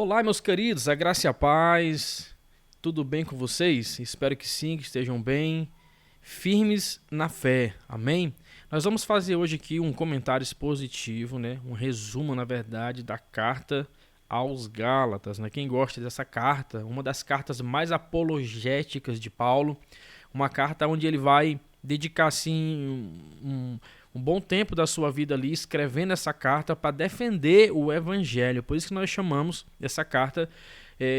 Olá, meus queridos, a graça e a paz, tudo bem com vocês? Espero que sim, que estejam bem, firmes na fé, amém? Nós vamos fazer hoje aqui um comentário expositivo, né? Um resumo, na verdade, da carta aos Gálatas, né? Quem gosta dessa carta, uma das cartas mais apologéticas de Paulo, uma carta onde ele vai dedicar, assim, um bom tempo da sua vida ali escrevendo essa carta para defender o evangelho. Por isso que nós chamamos essa carta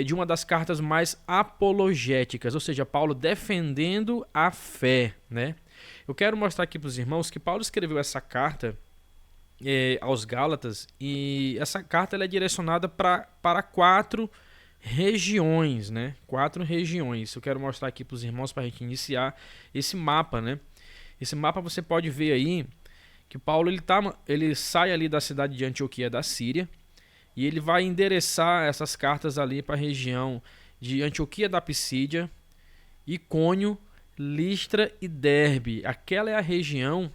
de uma das cartas mais apologéticas, ou seja, Paulo defendendo a fé, né? Eu quero mostrar aqui para os irmãos que Paulo escreveu essa carta aos Gálatas e essa carta ela é direcionada para quatro regiões, né? Quatro regiões. Eu quero mostrar aqui para os irmãos para a gente iniciar esse mapa, né? Esse mapa você pode ver aí que Paulo ele sai ali da cidade de Antioquia da Síria e ele vai endereçar essas cartas ali para a região de Antioquia da Pisídia, Icônio, Listra e Derbe. Aquela é a região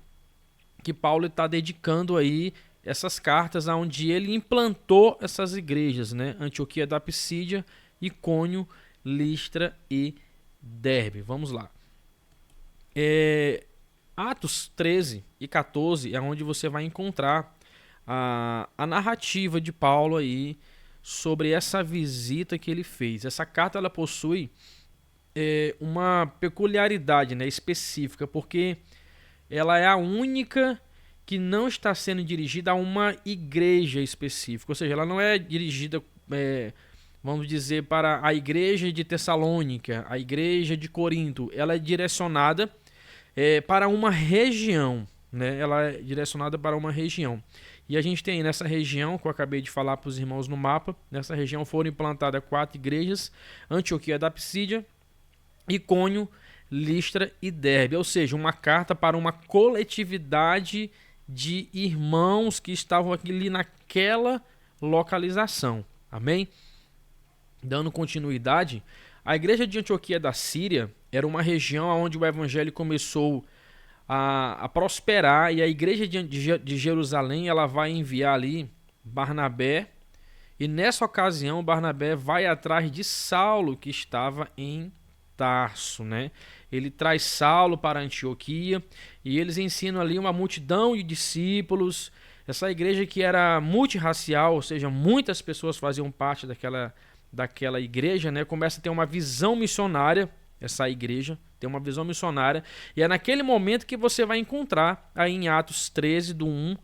que Paulo está dedicando aí essas cartas, aonde ele implantou essas igrejas, né? Antioquia da Pisídia, Icônio, Listra e Derbe. Vamos lá. Atos 13 e 14 é onde você vai encontrar a narrativa de Paulo aí sobre essa visita que ele fez. Essa carta ela possui uma peculiaridade, né, específica, porque ela é a única que não está sendo dirigida a uma igreja específica, ou seja, ela não é dirigida, vamos dizer, para a igreja de Tessalônica, a igreja de Corinto. Ela é direcionada para uma região, né? Ela é direcionada para uma região. E a gente tem nessa região, que eu acabei de falar para os irmãos no mapa, nessa região foram implantadas 4 igrejas: Antioquia da Pisídia, Icônio, Listra e Derbe. Ou seja, uma carta para uma coletividade de irmãos que estavam ali naquela localização. Amém? Dando continuidade, a igreja de Antioquia da Síria era uma região onde o evangelho começou a prosperar, e a igreja de Jerusalém ela vai enviar ali Barnabé, e nessa ocasião Barnabé vai atrás de Saulo, que estava em Tarso, né? Ele traz Saulo para Antioquia e eles ensinam ali uma multidão de discípulos. Essa igreja que era multirracial, ou seja, muitas pessoas faziam parte daquela igreja, né? Começa a ter uma visão missionária. Essa igreja tem uma visão missionária, e é naquele momento que você vai encontrar aí em Atos 13, do 1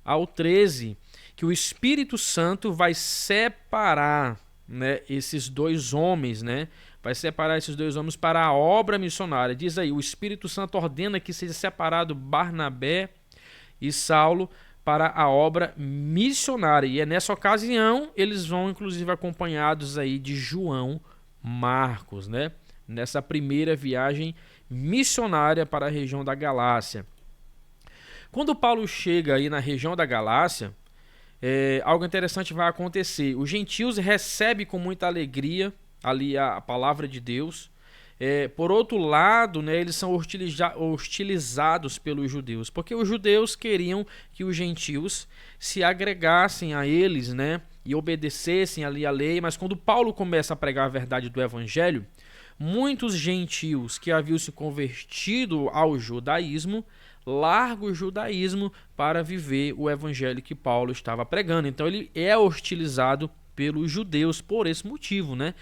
ao 13, que o Espírito Santo vai separar, né, esses dois homens, né? Vai separar esses dois homens para a obra missionária. Diz aí, o Espírito Santo ordena que seja separado Barnabé e Saulo para a obra missionária. E é nessa ocasião, eles vão inclusive acompanhados aí de João Marcos, né? Nessa primeira viagem missionária para a região da Galácia. Quando Paulo chega aí na região da Galácia, algo interessante vai acontecer. Os gentios recebem com muita alegria ali a palavra de Deus. Por outro lado, né, eles são hostilizados pelos judeus, porque os judeus queriam que os gentios se agregassem a eles, né, e obedecessem ali a lei. Mas quando Paulo começa a pregar a verdade do evangelho, muitos gentios que haviam se convertido ao judaísmo largam o judaísmo para viver o evangelho que Paulo estava pregando. Então ele é hostilizado pelos judeus por esse motivo, né?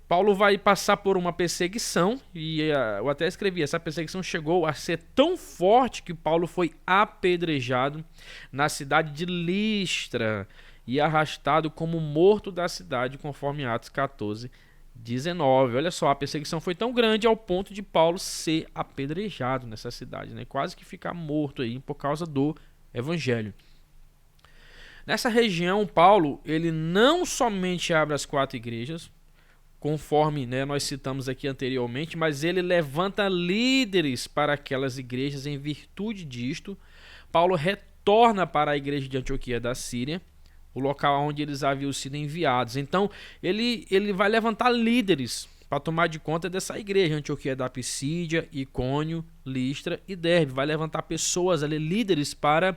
Paulo vai passar por uma perseguição, e eu até escrevi, essa perseguição chegou a ser tão forte que Paulo foi apedrejado na cidade de Listra e arrastado como morto da cidade, conforme Atos 14, 19. Olha só, a perseguição foi tão grande ao ponto de Paulo ser apedrejado nessa cidade, né? Quase que ficar morto aí por causa do evangelho. Nessa região, Paulo ele não somente abre as 4 igrejas, conforme, né, nós citamos aqui anteriormente, mas ele levanta líderes para aquelas igrejas. Em virtude disto, Paulo retorna para a igreja de Antioquia da Síria, o local onde eles haviam sido enviados. Então, ele vai levantar líderes para tomar de conta dessa igreja, Antioquia da Pisídia, Icônio, Listra e Derbe. Vai levantar pessoas ali, líderes, para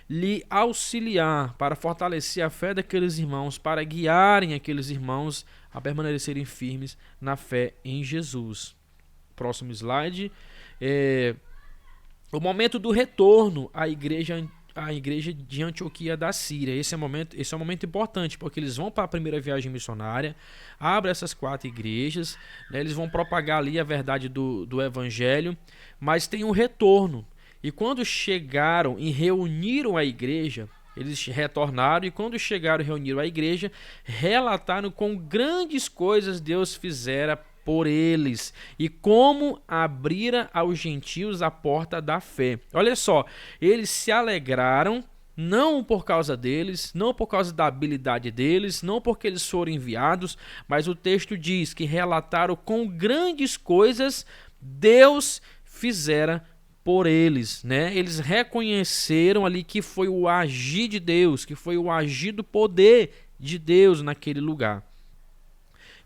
lhe auxiliar, para fortalecer a fé daqueles irmãos, para guiarem aqueles irmãos a permanecerem firmes na fé em Jesus. Próximo slide. O momento do retorno à igreja de Antioquia da Síria. Esse é um momento importante, porque eles vão para a primeira viagem missionária, abrem essas 4 igrejas, né, eles vão propagar ali a verdade do evangelho, mas tem um retorno. E quando chegaram e reuniram a igreja, eles retornaram, e quando chegaram e reuniram a igreja, relataram com grandes coisas Deus fizera por eles, e como abrira aos gentios a porta da fé. Olha só, eles se alegraram, não por causa deles, não por causa da habilidade deles, não porque eles foram enviados, mas o texto diz que relataram com grandes coisas Deus fizera por eles, né? Eles reconheceram ali que foi o agir de Deus, que foi o agir do poder de Deus naquele lugar.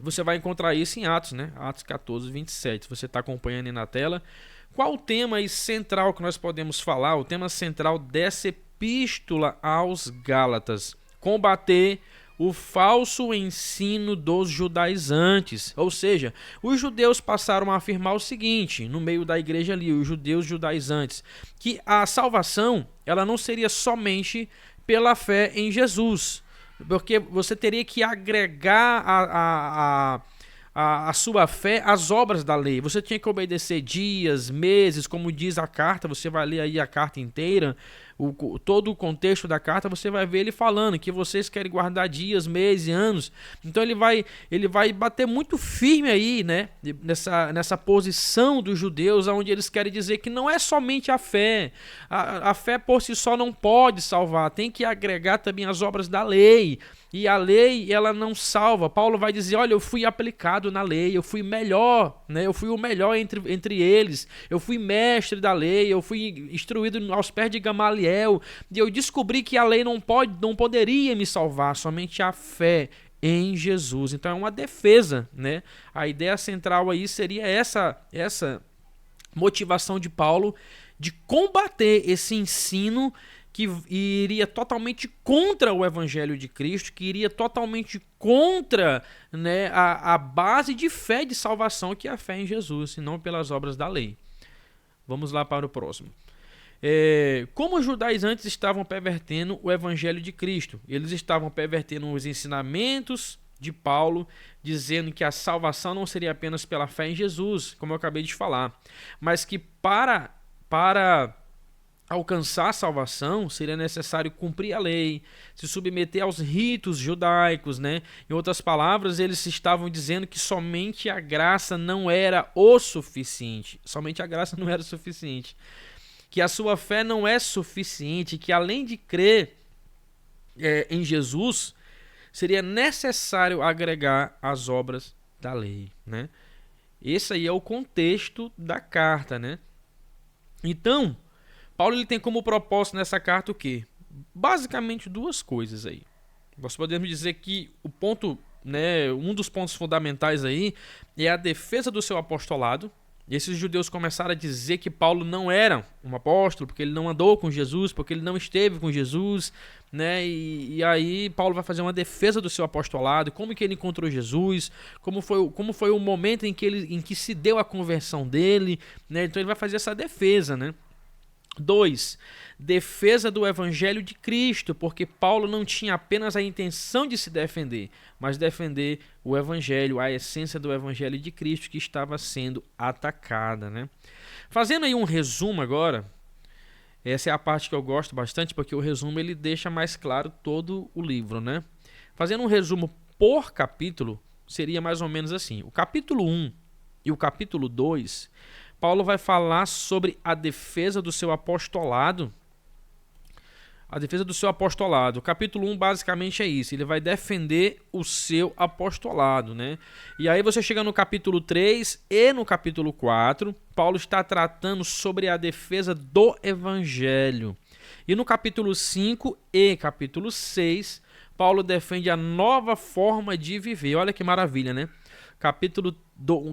Você vai encontrar isso em Atos, né? Atos 14, 27. Você está acompanhando aí na tela. Qual o tema aí central que nós podemos falar? O tema central dessa epístola aos Gálatas: combater o falso ensino dos judaizantes. Ou seja, os judeus passaram a afirmar o seguinte, no meio da igreja ali, os judeus judaizantes, que a salvação ela não seria somente pela fé em Jesus, porque você teria que agregar a sua fé às obras da lei. Você tinha que obedecer dias, meses, como diz a carta. Você vai ler aí a carta inteira, todo o contexto da carta, você vai ver ele falando que vocês querem guardar dias, meses, anos. Então ele vai bater muito firme aí, né, nessa posição dos judeus, onde eles querem dizer que não é somente a fé. A fé por si só não pode salvar, tem que agregar também as obras da lei. E a lei, ela não salva. Paulo vai dizer, olha, eu fui aplicado na lei, eu fui melhor, né? Eu fui o melhor entre eles, eu fui mestre da lei, eu fui instruído aos pés de Gamaliel, e eu descobri que a lei não poderia me salvar, somente a fé em Jesus. Então é uma defesa, né? A ideia central aí seria essa motivação de Paulo de combater esse ensino que iria totalmente contra o Evangelho de Cristo, que iria totalmente contra, né, a base de fé de salvação, que é a fé em Jesus, e não pelas obras da lei. Vamos lá para o próximo. Como os judaizantes estavam pervertendo o Evangelho de Cristo? Eles estavam pervertendo os ensinamentos de Paulo, dizendo que a salvação não seria apenas pela fé em Jesus, como eu acabei de falar, mas que para alcançar a salvação, seria necessário cumprir a lei, se submeter aos ritos judaicos, né? Em outras palavras, eles estavam dizendo que somente a graça não era o suficiente. Somente a graça não era o suficiente. Que a sua fé não é suficiente, que além de crer em Jesus, seria necessário agregar as obras da lei, né? Esse aí é o contexto da carta, né? Então, Paulo ele tem como propósito nessa carta o quê? Basicamente 2 coisas aí. Nós podemos dizer que o ponto, né, um dos pontos fundamentais aí é a defesa do seu apostolado. Esses judeus começaram a dizer que Paulo não era um apóstolo, porque ele não andou com Jesus, porque ele não esteve com Jesus, né? E aí Paulo vai fazer uma defesa do seu apostolado, como que ele encontrou Jesus, como foi o momento em que se deu a conversão dele, né? Então ele vai fazer essa defesa, né? 2. Defesa do Evangelho de Cristo, porque Paulo não tinha apenas a intenção de se defender, mas defender o Evangelho, a essência do Evangelho de Cristo que estava sendo atacada, né? Fazendo aí um resumo agora, essa é a parte que eu gosto bastante, porque o resumo ele deixa mais claro todo o livro, né? Fazendo um resumo por capítulo, seria mais ou menos assim. O capítulo 1 e o capítulo 2, Paulo vai falar sobre a defesa do seu apostolado. A defesa do seu apostolado. O capítulo 1 basicamente é isso. Ele vai defender o seu apostolado, né? E aí você chega no capítulo 3 e no capítulo 4, Paulo está tratando sobre a defesa do evangelho. E no capítulo 5 e capítulo 6, Paulo defende a nova forma de viver. Olha que maravilha, né? Capítulo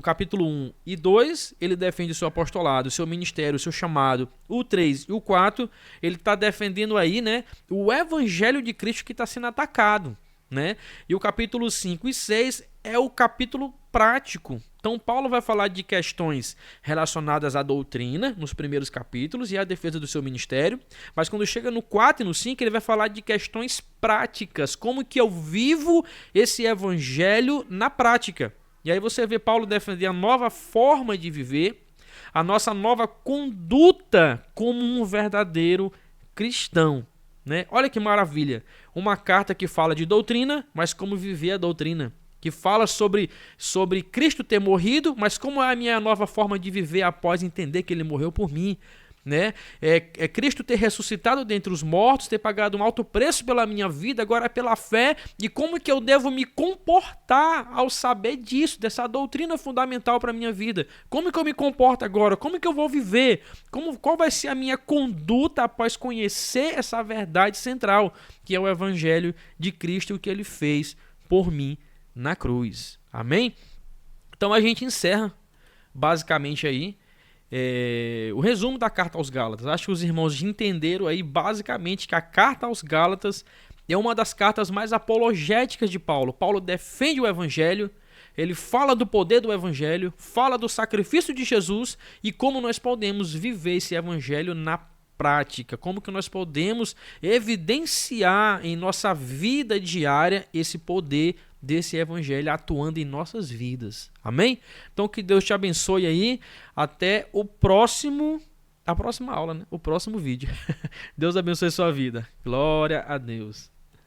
capítulo 1 e 2, ele defende o seu apostolado, o seu ministério, o seu chamado. O 3 e o 4, ele está defendendo aí, né, o evangelho de Cristo que está sendo atacado, né? E o capítulo 5 e 6 é o capítulo prático. Então, Paulo vai falar de questões relacionadas à doutrina, nos primeiros capítulos, e à defesa do seu ministério. Mas quando chega no 4 e no 5, ele vai falar de questões práticas. Como que eu vivo esse evangelho na prática? E aí você vê Paulo defender a nova forma de viver, a nossa nova conduta como um verdadeiro cristão, né? Olha que maravilha. Uma carta que fala de doutrina, mas como viver a doutrina. Que fala sobre Cristo ter morrido, mas como é a minha nova forma de viver após entender que ele morreu por mim, né? É Cristo ter ressuscitado dentre os mortos, ter pagado um alto preço pela minha vida, agora é pela fé, e como que eu devo me comportar ao saber disso, dessa doutrina fundamental para a minha vida. Como que eu me comporto agora? Como que eu vou viver? Qual vai ser a minha conduta após conhecer essa verdade central, que é o evangelho de Cristo, o que ele fez por mim na cruz. Amém? Então a gente encerra basicamente aí o resumo da carta aos Gálatas. Acho que os irmãos entenderam aí basicamente que a carta aos Gálatas é uma das cartas mais apologéticas de Paulo. Paulo defende o evangelho, ele fala do poder do evangelho, fala do sacrifício de Jesus e como nós podemos viver esse evangelho na prática, como que nós podemos evidenciar em nossa vida diária esse poder desse evangelho atuando em nossas vidas. Amém? Então que Deus te abençoe aí. Até a próxima aula, né? O próximo vídeo. Deus abençoe sua vida. Glória a Deus.